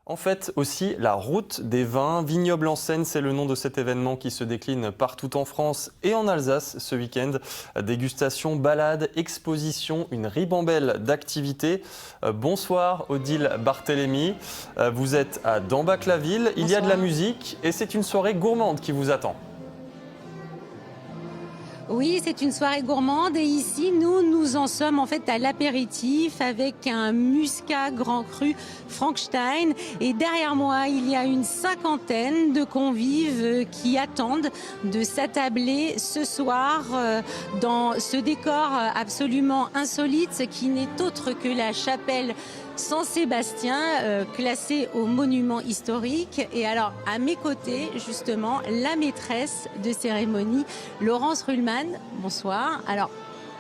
En fait, aussi, la route des vins, Vignoble en Seine, c'est le nom de cet événement qui se décline partout en France et en Alsace ce week-end. Dégustation, balade, exposition, une ribambelle d'activités. Bonsoir Odile Barthélémy, vous êtes à Dambach-la-Ville, il y a de la musique et c'est une soirée gourmande qui vous attend. Oui, c'est une soirée gourmande et ici, nous en sommes en fait à l'apéritif avec un muscat grand cru Frankenstein. Et derrière moi, il y a une cinquantaine de convives qui attendent de s'attabler ce soir dans ce décor absolument insolite qui n'est autre que la chapelle Saint-Sébastien, classée au monument historique. Et alors, à mes côtés, justement, la maîtresse de cérémonie, Laurence Ruhlmann. Bonsoir. Alors,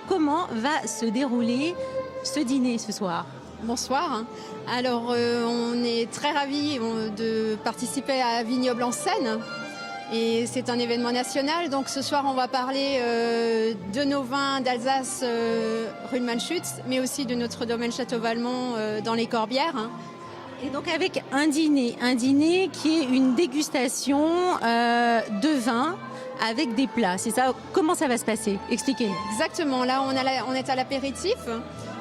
comment va se dérouler ce dîner ce soir ? Bonsoir. Alors, on est très ravis de participer à Vignoble en Seine. Et c'est un événement national, donc ce soir on va parler de nos vins d'Alsace Ruhlmann-Schütz, mais aussi de notre domaine Château-Valmont dans les Corbières. Et donc avec un dîner qui est une dégustation de vin avec des plats. C'est ça, comment ça va se passer ? Expliquez. Exactement, là on est à l'apéritif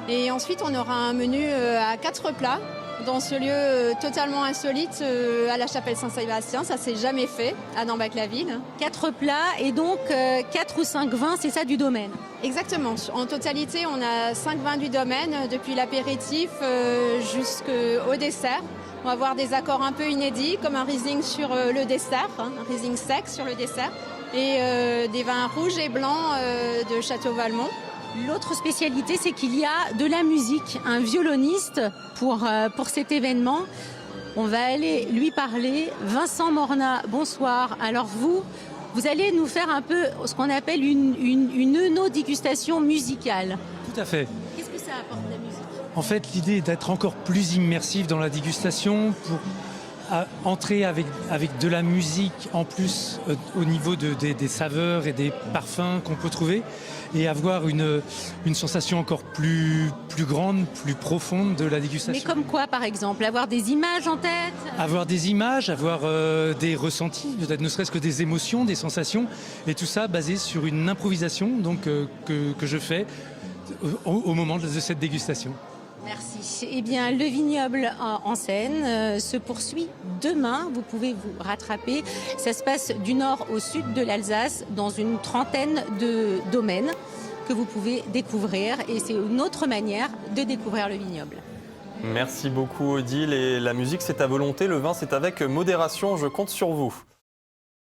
et ensuite on aura un menu à 4 plats. Dans ce lieu totalement insolite à la chapelle Saint-Sébastien, ça s'est jamais fait à Dambach-la-Ville. 4 plats et donc 4 ou 5 vins, c'est ça du domaine ? Exactement. En totalité, on a 5 vins du domaine, depuis l'apéritif jusqu'au dessert. On va avoir des accords un peu inédits, comme un Riesling sur le dessert, un Riesling sec sur le dessert, et des vins rouges et blancs de Château-Valmont. L'autre spécialité, c'est qu'il y a de la musique, un violoniste pour cet événement. On va aller lui parler. Vincent Morna, bonsoir. Alors vous allez nous faire un peu ce qu'on appelle une œno-dégustation musicale. Tout à fait. Qu'est-ce que ça apporte la musique ? En fait, l'idée est d'être encore plus immersif dans la dégustation pour entrer avec de la musique en plus au niveau des saveurs et des parfums qu'on peut trouver et avoir une sensation encore plus grande, plus profonde de la dégustation. Mais comme quoi, par exemple ? Avoir des images en tête ? Avoir des images, avoir des ressentis, peut-être ne serait-ce que des émotions, des sensations, et tout ça basé sur une improvisation donc, que je fais au moment de cette dégustation. Merci. Eh bien, le vignoble en Seine se poursuit demain. Vous pouvez vous rattraper. Ça se passe du nord au sud de l'Alsace, dans une trentaine de domaines que vous pouvez découvrir. Et c'est une autre manière de découvrir le vignoble. Merci beaucoup Odile. Et la musique, c'est à volonté. Le vin, c'est avec modération. Je compte sur vous.